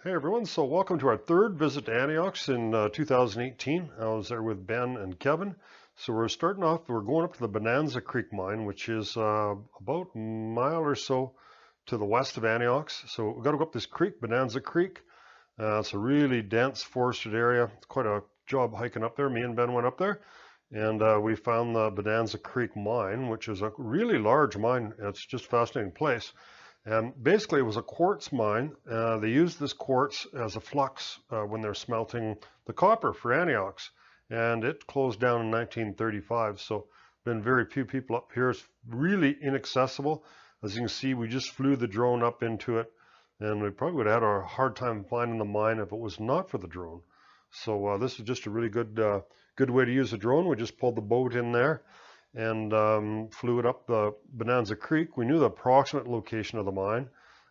Hey everyone, so welcome to our third visit to Anyox in 2018. I was there with Ben and Kevin. So we're starting off, we're going up to the Bonanza Creek mine, which is about a mile or so to the west of Anyox. So we've got to go up this creek, Bonanza Creek. It's a really dense forested area. It's quite a job hiking up there. Me and Ben went up there and we found the Bonanza Creek mine, which is a really large mine. It's just a fascinating place. And basically, it was a quartz mine. They used this quartz as a flux when they're smelting the copper for Anyox. And it closed down in 1935. So, been very few people up here. It's really inaccessible. As you can see, we just flew the drone up into it. And we probably would have had a hard time finding the mine if it was not for the drone. So, this is just a really good way to use a drone. We just pulled the boat in there and flew it up the Bonanza Creek. We knew the approximate location of the mine,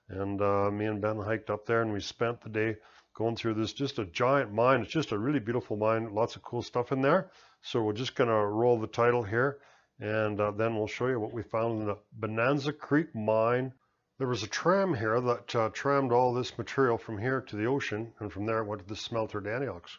and me and Ben hiked up there, and we spent the day going through this, just a giant mine. It's just a really beautiful mine, lots of cool stuff in there. So we're just going to roll the title here, and then we'll show you what we found in the Bonanza Creek mine. There was a tram here that trammed all this material from here to the ocean, and from there it went to the smelter at Anyox.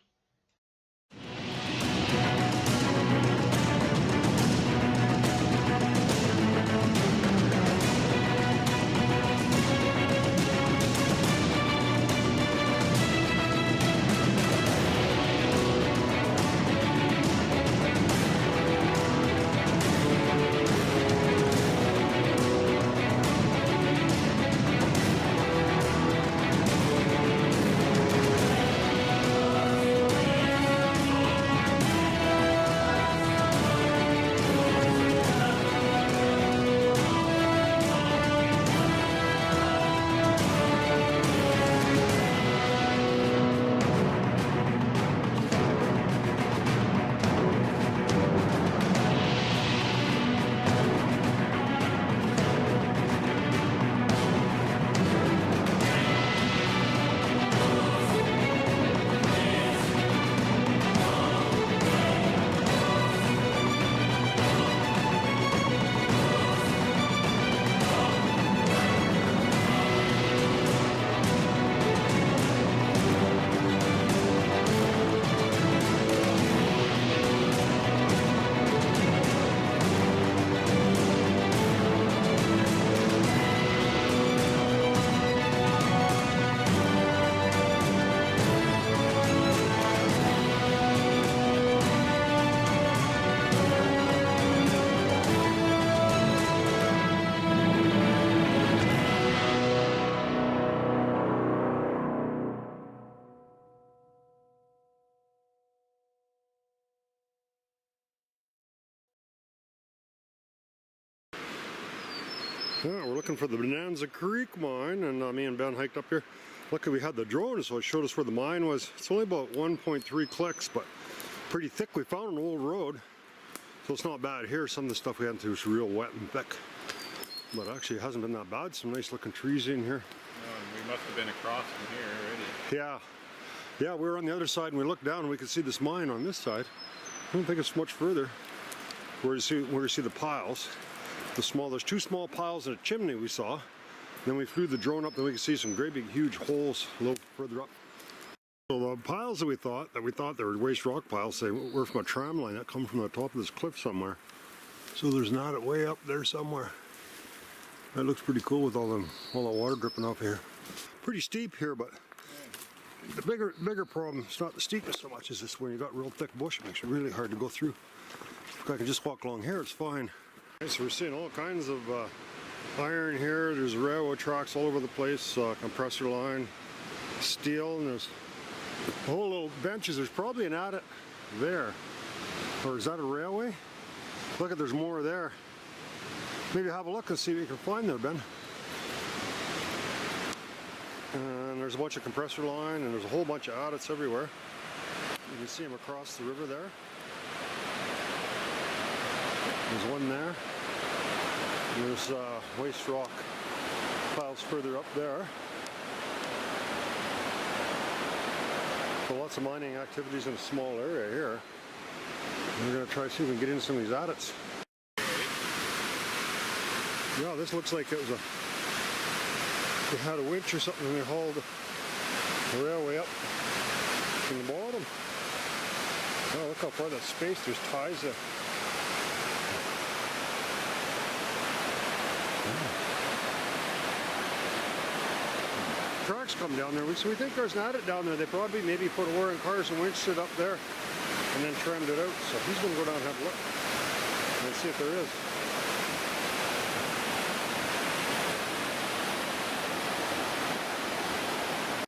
Yeah, we're looking for the Bonanza Creek mine, and me and Ben hiked up here. Luckily we had the drone, so it showed us where the mine was. It's only about 1.3 clicks, but pretty thick. We found an old road, so it's not bad here. Some of the stuff we had to is real wet and thick, but actually it hasn't been that bad. Some nice looking trees in here. We must have been across from here already. Yeah, we were on the other side and we looked down and we could see this mine on this side. I don't think it's much further. Where you see the piles. There's two small piles in a chimney we saw. Then we flew the drone up and we could see some great big huge holes a little further up. So the piles that we thought they were waste rock piles, they were from a tram line that come from the top of this cliff somewhere. So there's an adit way up there somewhere. That looks pretty cool with all the water dripping off here. Pretty steep here, but the bigger problem, it's not the steepness so much as this when you got real thick bush, it makes it really hard to go through. If I can just walk along here, it's fine. So we're seeing all kinds of iron here. There's railroad tracks all over the place, compressor line, steel, and there's whole little benches. There's probably an adit there. Or is that a railway? Look at, there's more there. Maybe have a look and see what you can find there, Ben. And there's a bunch of compressor line, and there's a whole bunch of adits everywhere. You can see them across the river there. There's one there. There's waste rock piles further up there. So lots of mining activities in a small area here. We're going to try to see if we can get into some of these adits. Yeah, this looks like it was they had a winch or something and they hauled The railway up in the bottom. Oh, look how far that space, there's ties there. Trucks come down there, so we think there's an adit down there. They probably maybe put ore in cars and winched it up there and then trimmed it out. So he's going to go down and have a look and see if there is.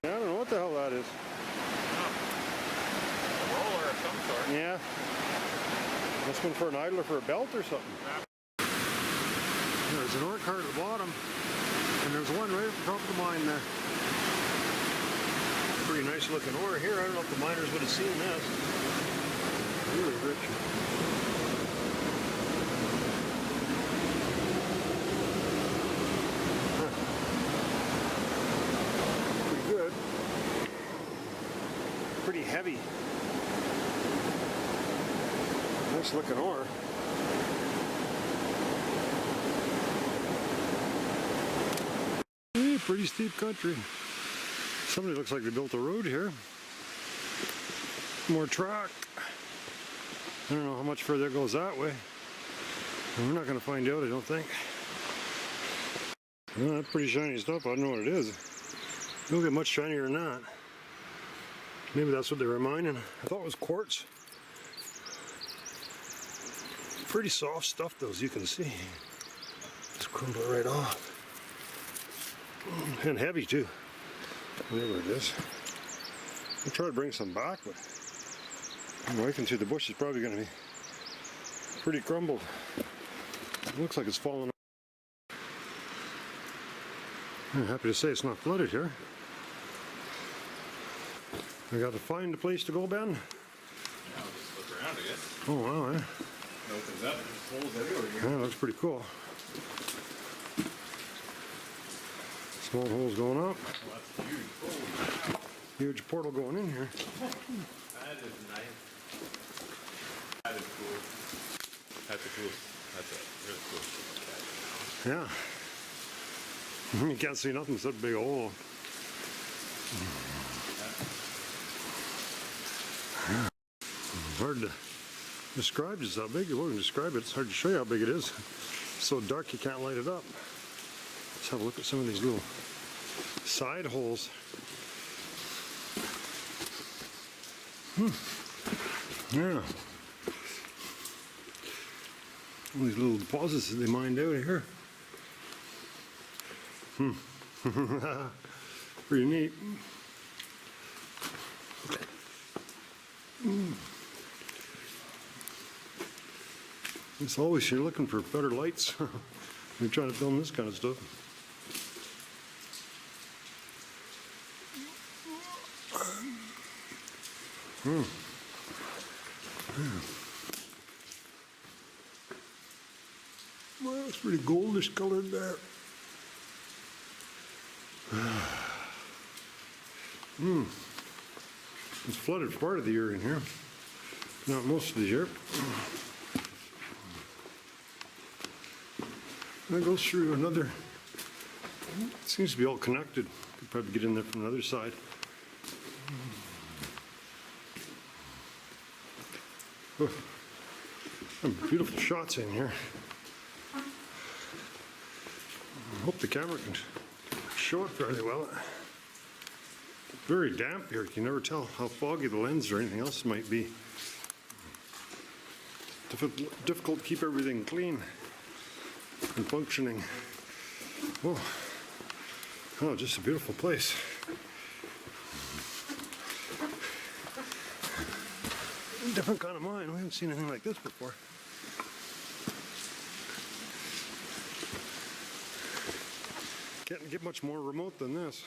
Yeah, I don't know what the hell that is. A roller of some sort. Yeah. This one for an idler for a belt or something. There's an ore cart at the bottom, and there's one right at the top of the mine there. Pretty nice looking ore here. I don't know if the miners would have seen this. Really rich. Huh. Pretty good. Pretty heavy. Nice looking ore. Pretty steep country. Somebody looks like they built a road here. More track. I don't know how much further it goes that way. We're not going to find out, I don't think. Well, that's pretty shiny stuff. I don't know what it is. It don't get much shinier than that. Maybe that's what they were mining. I thought it was quartz. Pretty soft stuff though, as you can see. Just crumble it right off. And heavy too. Whatever it is. I'll try to bring some back, but I'm looking through the bush is probably going to be pretty crumbled. It looks like it's falling off. I'm happy to say it's not flooded here. I got to find a place to go, Ben. Yeah, I'll just look around, I guess. Oh wow, eh? It opens up, there's holes everywhere here. Yeah, that looks pretty cool. Small holes going up. Oh, that's huge. Oh, Huge portal going in here. that is nice. That is cool. That's a cool. That's a really cool. Yeah. You can't see nothing except a big hole. Hard to describe just how big it was. Describe it. It's hard to show you how big it is. It's so dark you can't light it up. Let's have a look at some of these little side holes. Yeah. All these little deposits that they mined out here. Pretty neat. It's always you're looking for better lights. You're trying to film this kind of stuff. Well, it's pretty goldish colored there. It's flooded part of the year in here, not most of the year. That goes through another, it seems to be all connected. Could probably get in there from the other side. Oh, some beautiful shots in here. I hope the camera can show it fairly well. Very damp here. You can never tell how foggy the lens or anything else might be. Difficult to keep everything clean and functioning. Oh, just a beautiful place. Different kind of mine. We haven't seen anything like this before. Can't get much more remote than this.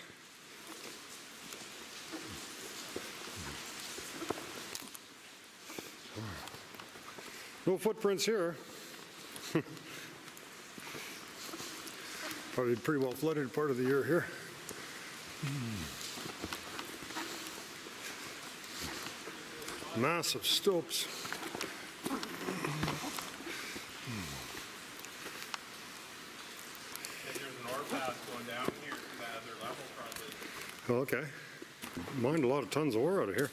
No footprints here. Probably pretty well flooded part of the year here. Massive stopes. And there's an ore path going down here to that other level probably. Oh, okay. Mined a lot of tons of ore out of here.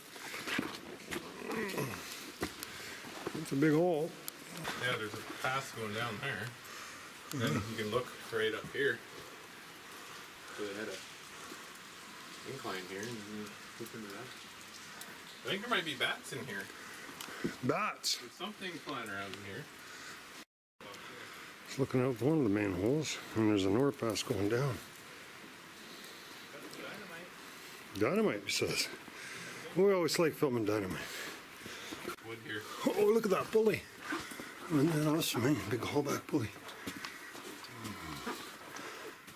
It's a big hole. Yeah, there's a pass going down there. And you can look right up here. So they had a incline here and you look into that. I think there might be bats in here. Bats. There's something flying around in here. It's looking out one of the main holes, and there's an ore pass going down. That's dynamite. Dynamite, he says. We always like filming dynamite. Wood here. Oh, look at that pulley. Isn't that awesome, eh? Big haulback pulley.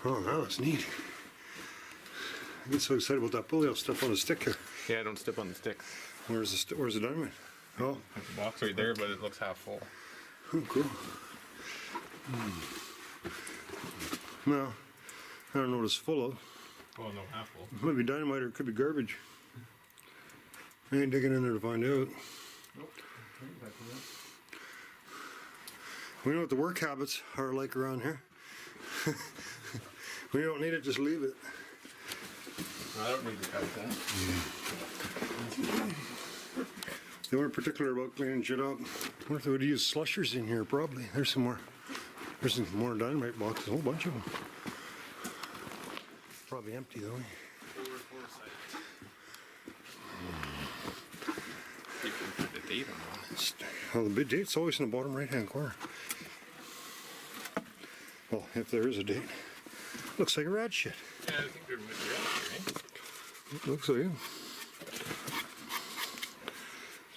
Oh, that looks neat. I get so excited about that pulley, I'll step on a stick here. Yeah, don't step on the sticks. Where's the dynamite? Oh, There's a box right there, but it looks half full. oh cool. No, I don't know what it's full of. Oh, no, half full. It might be dynamite or it could be garbage. I ain't digging in there to find out. Nope. We know what the work habits are like around here. When you don't need it, just leave it. I don't need to cut that. They weren't particular about cleaning shit up. I wonder if they would use slushers in here, probably. There's some more. There's some more dynamite boxes, a whole bunch of them. Probably empty though. You can put the date on one. Well, the big date's always in the bottom right-hand corner. Well, if there is a date. Looks like a rat shit. Yeah, I think there might be out here, eh? Looks like it.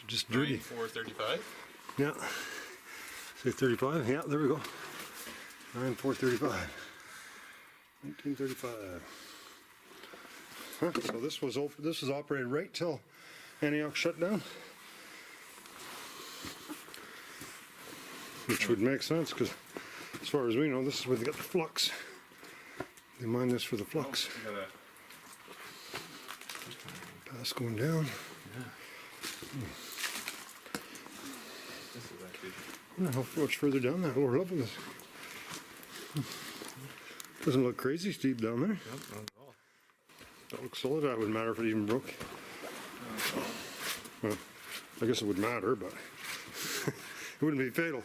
Just dirty. 9/4/35. Yeah. Say 35. Yeah, there we go. 9/4/35. 1935. Huh, so this was operated right till Anyox shut down. Which would make sense because, as far as we know, this is where they got the flux. They mine this for the flux. Oh, we got Pass going down. this is actually. I don't know how much further down that lower level is. Doesn't look crazy steep down there. Nope, not at all. That looks solid. That wouldn't matter if it even broke. Well, I guess it would matter, but it wouldn't be fatal.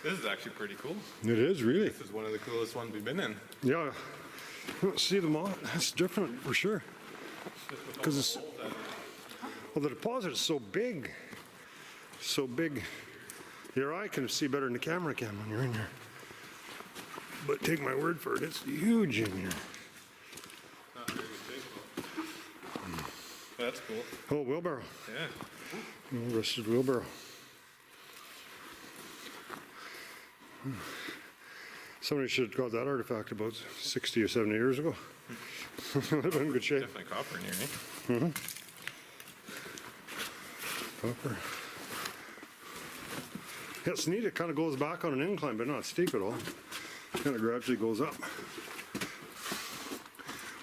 This is actually pretty cool. It is really. This is one of the coolest ones we've been in. Yeah. See the moth? That's different for sure. Because it's well, the deposit is so big, so big. Your eye can see better than the camera can when you're in here. But take my word for it, it's huge in here. Not very big. But that's cool. Oh, wheelbarrow. Yeah. Oh, rusted wheelbarrow. Somebody should have got that artifact about 60 or 70 years ago. It would have been in good shape. Definitely copper in here, eh? Copper. Yeah, it's neat. It kind of goes back on an incline, but not steep at all. Kind of gradually goes up.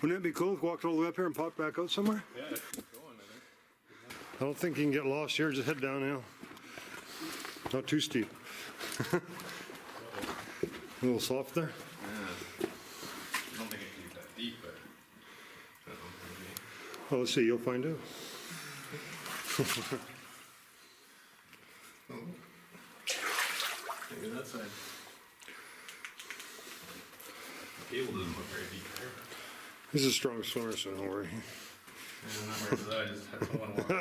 Wouldn't that be cool? Walked all the way up here and popped back out somewhere? Yeah, it's going, I think. I don't think you can get lost here. Just head downhill. Not too steep. A little soft there. Yeah. I don't think it can get that deep, but I don't know, maybe. Well, let's see. You'll find out. Maybe that side. Cable doesn't look very deep there. He's a strong swimmer, so don't worry. Yeah, not worried about that. I just don't want to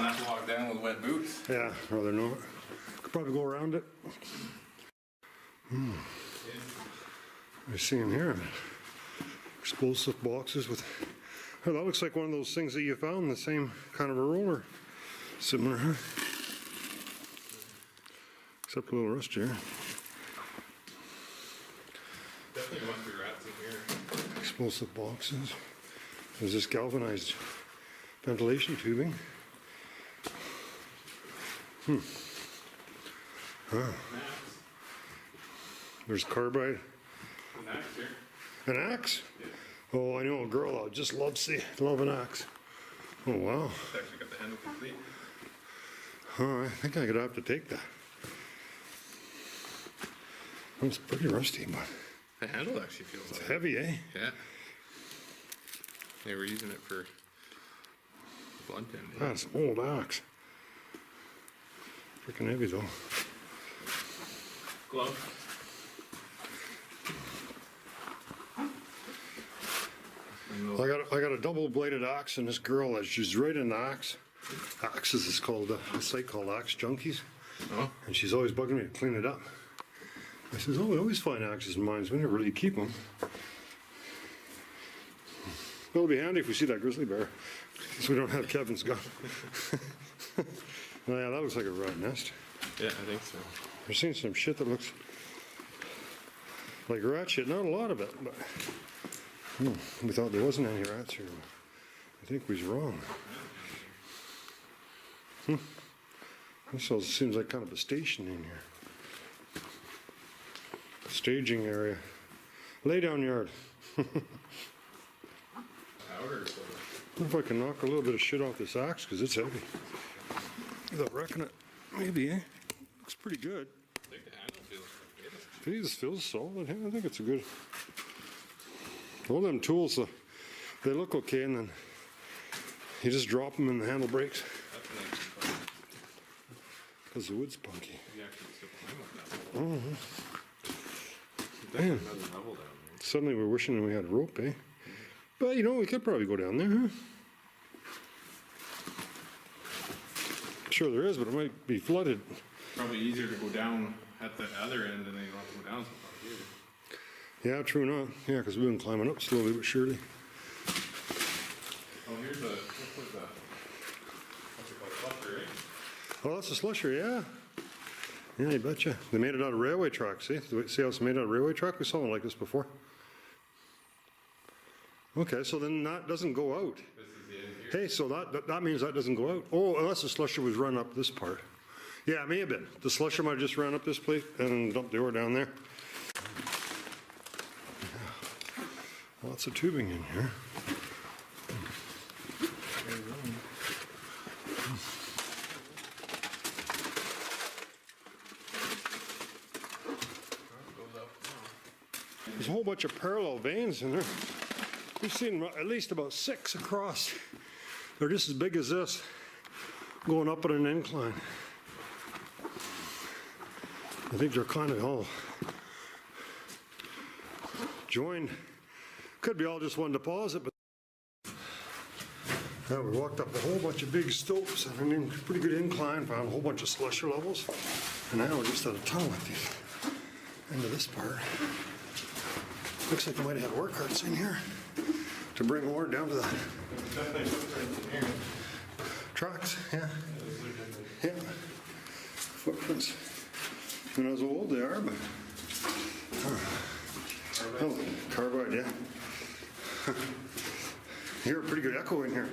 have to walk down with wet boots. Yeah, rather not. Could probably go around it. I see in here explosive boxes with. Oh, that looks like one of those things that you found, the same kind of a roller. Similar, huh? Except a little rust here. Definitely must be rats in here. Explosive boxes. There's this galvanized ventilation tubing. Huh. An axe. There's carbide. An axe here. An axe? Yeah. Oh, I know a girl that would just love an axe. Oh, wow. It's actually got the handle complete. Oh, I think I'm gonna have to take that. It's pretty rusty, but The handle actually feels it's like heavy, eh? Yeah. They were using it for blunt end. That's an old axe. Freaking heavy though. Glove. I got a double bladed axe, and this girl, she's right in the axe. Axes is called a site called Axe Junkies. Oh. And she's always bugging me to clean it up. I says, oh, we always find axes in mines. We never really keep them. Well, it'll be handy if we see that grizzly bear, so we don't have Kevin's gun. Oh, yeah, that looks like a rat nest. Yeah, I think so. I've seen some shit that looks like rat shit. Not a lot of it, but we thought there wasn't any rats here. I think we was wrong. This all seems like kind of a station in here. Staging area. Lay down yard. Powder. I wonder if I can knock a little bit of shit off this axe, because it's heavy. Without wrecking it. Maybe, eh? Looks pretty good. I think the handle feels good. This feels solid. I think it's a good. All them tools, they look okay, and then you just drop them and the handle breaks. That's a nice one. Because the wood's punky. You actually still climb up that. Man. There's another level down there. Suddenly we're wishing we had a rope, eh? But you know, we could probably go down there, huh? Sure there is, but it might be flooded. Probably easier to go down at the other end than you don't have to go down so far here. Yeah, true enough. Yeah, because we've been climbing up slowly but surely. Oh, here's a, what's it called, slusher, eh? Oh, that's a slusher, yeah. Yeah, you betcha. They made it out of railway tracks, see? See how it's made out of railway track? We saw one like this before. Okay, so then that doesn't go out. This is the end here. Hey, so that means that doesn't go out. Oh, unless the slusher was run up this part. Yeah, it may have been. The slusher might have just ran up this place and dumped the ore down there. Lots of tubing in here. There's a whole bunch of parallel veins in there. We've seen at least about 6 across. They're just as big as this, going up at an incline. I think they're kind of all joined. Could be all just one deposit, but yeah, we walked up a whole bunch of big stopes and a pretty good incline, found a whole bunch of slusher levels, and now we're just at a tunnel at the end of this part. Looks like they might have had work carts in here to bring ore down to the tracks. Yeah, yeah, footprints. Who knows how old they are, but oh, carbide, yeah. You hear a pretty good echo in here.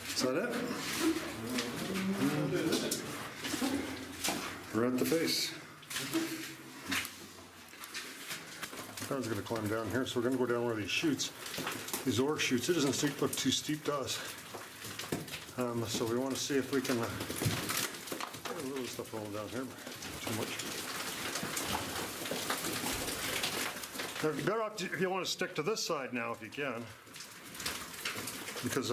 Is that it? Right at the face. I was going to climb down here, so we're going to go down one of these chutes, these ore chutes. It doesn't look too steep to us. So we want to see if we can, a little stuff rolling down here, but too much. You're better off if you want to stick to this side now if you can, because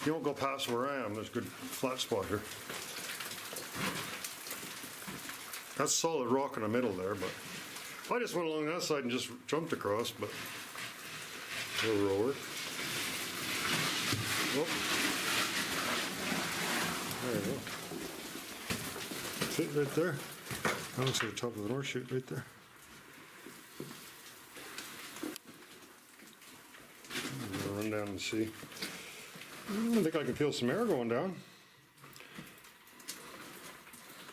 you won't go past where I am. There's a good flat spot here. That's solid rock in the middle there, but I just went along that side and just jumped across, but it'll work. Oh. There you go. That's it right there. That looks like the top of the north chute right there. I'm gonna run down and see. I think I can feel some air going down.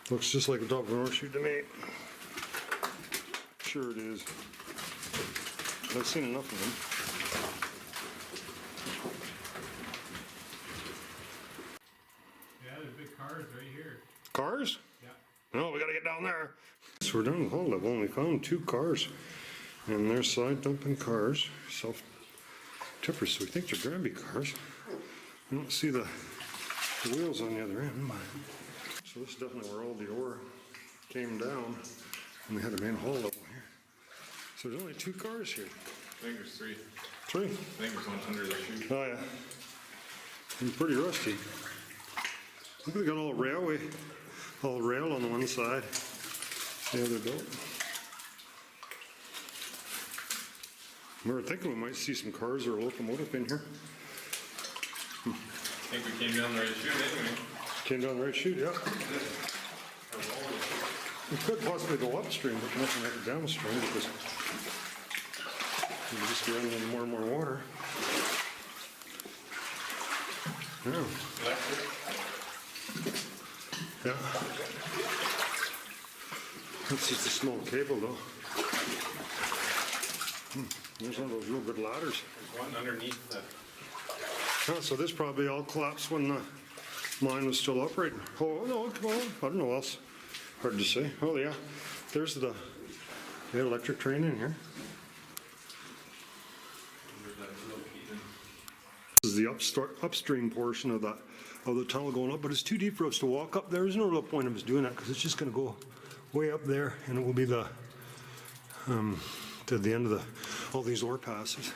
Looks just like the top of the north chute to me. Sure it is. I've seen enough of them. Yeah, there's big cars right here. Cars? Yeah. No, we gotta get down there. So we're down the hole level and we found 2 cars. And they're side dumping cars, self tippers, so we think they're Granby cars. I don't see the wheels on the other end, but so this is definitely where all the ore came down. And we had a main hole level here. So there's only 2 cars here. I think there's 3. Sorry? I think there's one under the chute. Oh yeah. And pretty rusty. Look, they got all rail on the one side. The other built. We were thinking we might see some cars or a locomotive in here. I think we came down the right chute anyway. Came down the right chute, yeah. We could possibly go upstream, but nothing like downstream because we'll just be running into more and more water. Yeah. Yeah. That's just a small cable though. There's one of those real good ladders. There's one underneath the. Oh, so this probably all collapsed when the mine was still operating. Oh no, come on. I don't know what else. Hard to say. Oh yeah, there's the electric train in here. This is the upstream portion of the tunnel going up, but it's too deep for us to walk up there. There's no real point of us doing that because it's just going to go way up there, and it will be the to the end of all these ore passes.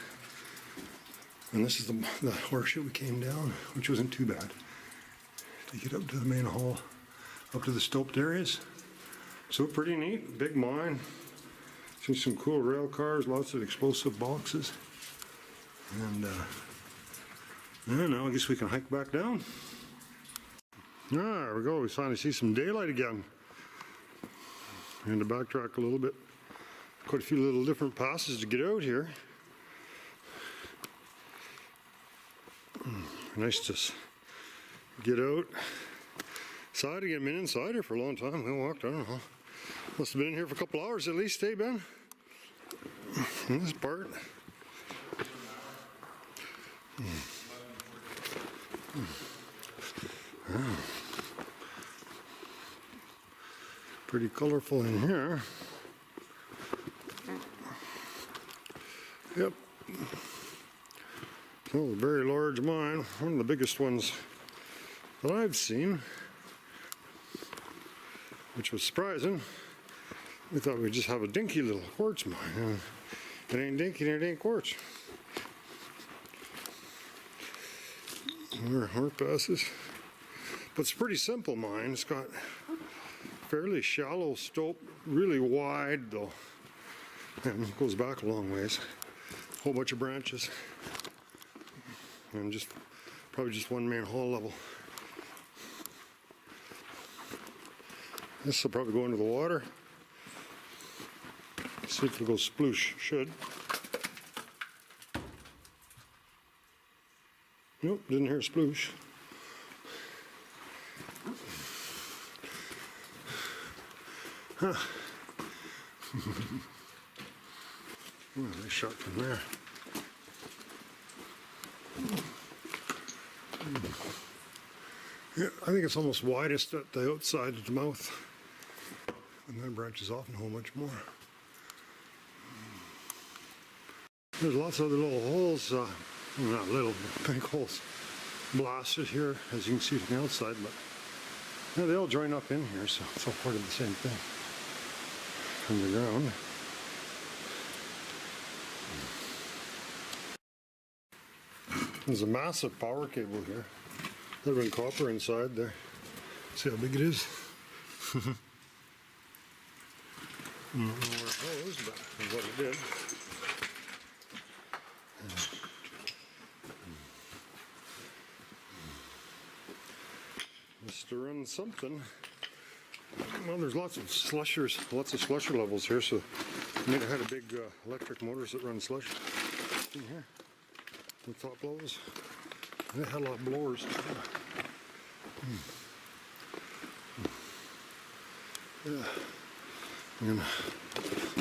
And this is the ore chute we came down, which wasn't too bad to get up to the main hall, up to the stoped areas. So pretty neat, big mine. See some cool rail cars, lots of explosive boxes, and now I guess we can hike back down. There we go. We finally see some daylight again. And to backtrack a little bit, quite a few little different passes to get out here. Nice to get out. Inside again. Been inside here for a long time. We walked, I don't know. Must have been in here for a couple hours at least, eh, Ben? In this part. Pretty colorful in here. Yep. Oh, a very large mine. One of the biggest ones that I've seen, which was surprising. We thought we'd just have a dinky little quartz mine. It ain't dinky and it ain't quartz. More passes. But it's a pretty simple mine. It's got fairly shallow stope, really wide though. And it goes back a long ways. A whole bunch of branches. And probably just one main hall level. This will probably go into the water. See if it goes sploosh. Should. Nope, didn't hear sploosh. Huh. Oh, nice shot from there. Yeah, I think it's almost widest at the outside of the mouth. And then branches off and a whole bunch more. There's lots of other little holes, not little, but big holes blasted here, as you can see from the outside, but yeah, they all join up in here, so it's all part of the same thing. Underground. There's a massive power cable here. There's been copper inside there. See how big it is? I don't know where it goes, but that's what it did. Must have run something. Well, there's lots of slushers, lots of slusher levels here, so I mean, I had a big electric motors that run slush in here. The top levels. They had a lot of blowers. Yeah. We're gonna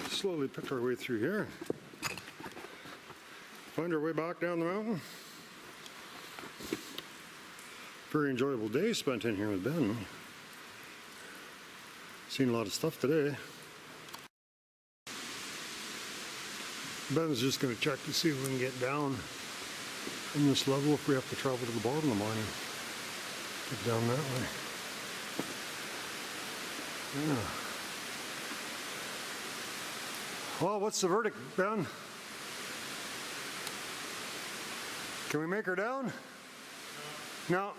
slowly pick our way through here. Find our way back down the mountain. Very enjoyable day spent in here with Ben. Seen a lot of stuff today. Ben's just going to check to see if we can get down in this level if we have to travel to the bottom of the mine. Get down that way. Yeah. Well, what's the verdict, Ben? Can we make her down? No.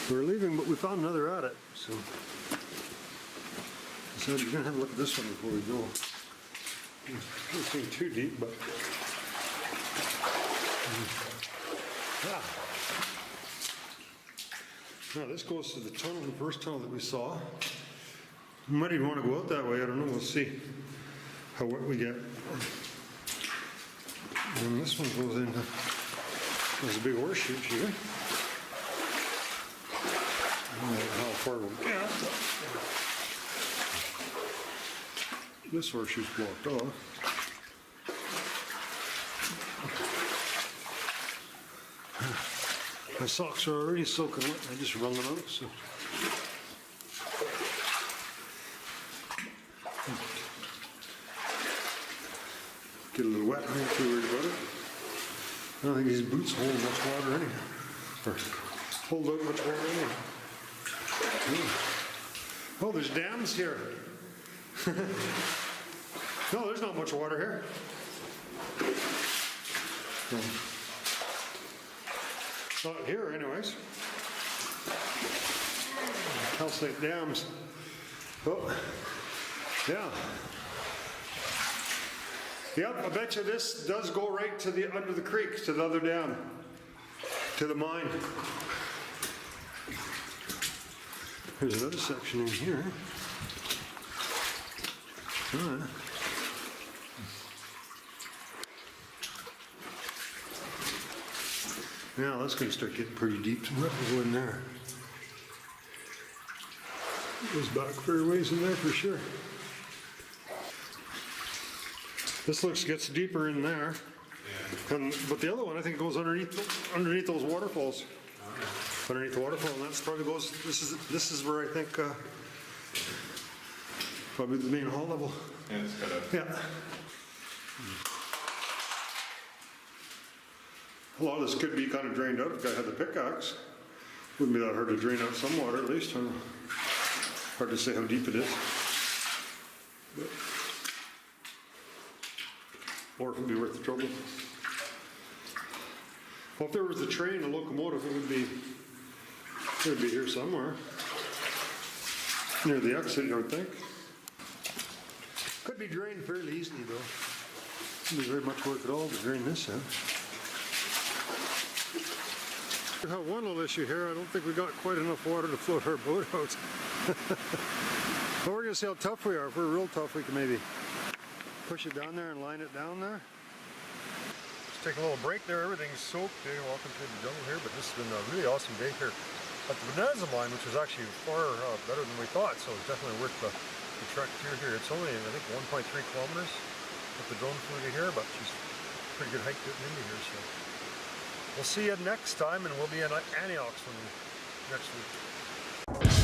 We're leaving, but we found another adit, so we're gonna have a look at this one before we go. This ain't too deep, but yeah. Now this goes to the tunnel, the first tunnel that we saw. We might even want to go out that way. I don't know. We'll see how wet we get. And this one goes into. There's a big horseshoe here. I don't know how far we'll get. This horseshoe's blocked off. My socks are already soaking wet. I just wrung them out. So. Get a little wet. I ain't too worried about it. I don't think these boots hold much water anyhow. Or hold out much water anyhow. Oh, there's dams here. No, there's not much water here. Not here, anyways. Calcite dams. Oh, yeah. Yep, I bet you this does go right to the under the creek, to the other dam, to the mine. There's another section in here. Now that's going to start getting pretty deep. So we'll go in there. It goes back fair ways in there for sure. This gets deeper in there, but the other one I think goes underneath those waterfalls. Underneath the waterfall, and that's probably goes. This is where I think probably the main haul level. Yeah, it's got a. Yeah. A lot of this could be kind of drained out if the guy had the pickaxe. Wouldn't be that hard to drain out some water at least. Hard to say how deep it is. But, or if it would be worth the trouble. Well, if there was a train, a locomotive, it would be here somewhere. Near the exit, I would think. Could be drained fairly easily, though. Wouldn't be very much work at all to drain this out. We have one little issue here. I don't think we got quite enough water to float our boat out. But we're going to see how tough we are. If we're real tough, we can maybe push it down there and line it down there. Let's take a little break there. Everything's soaked. Hey, welcome to the jungle here, but this has been a really awesome day here at the Bonanza mine, which is actually far better than we thought, so it's definitely worth the trek through here. It's only, I think, 1.3 kilometers with the drone flew to here, but she's pretty good hike getting into here, so we'll see you next time, and we'll be in Anyox next week.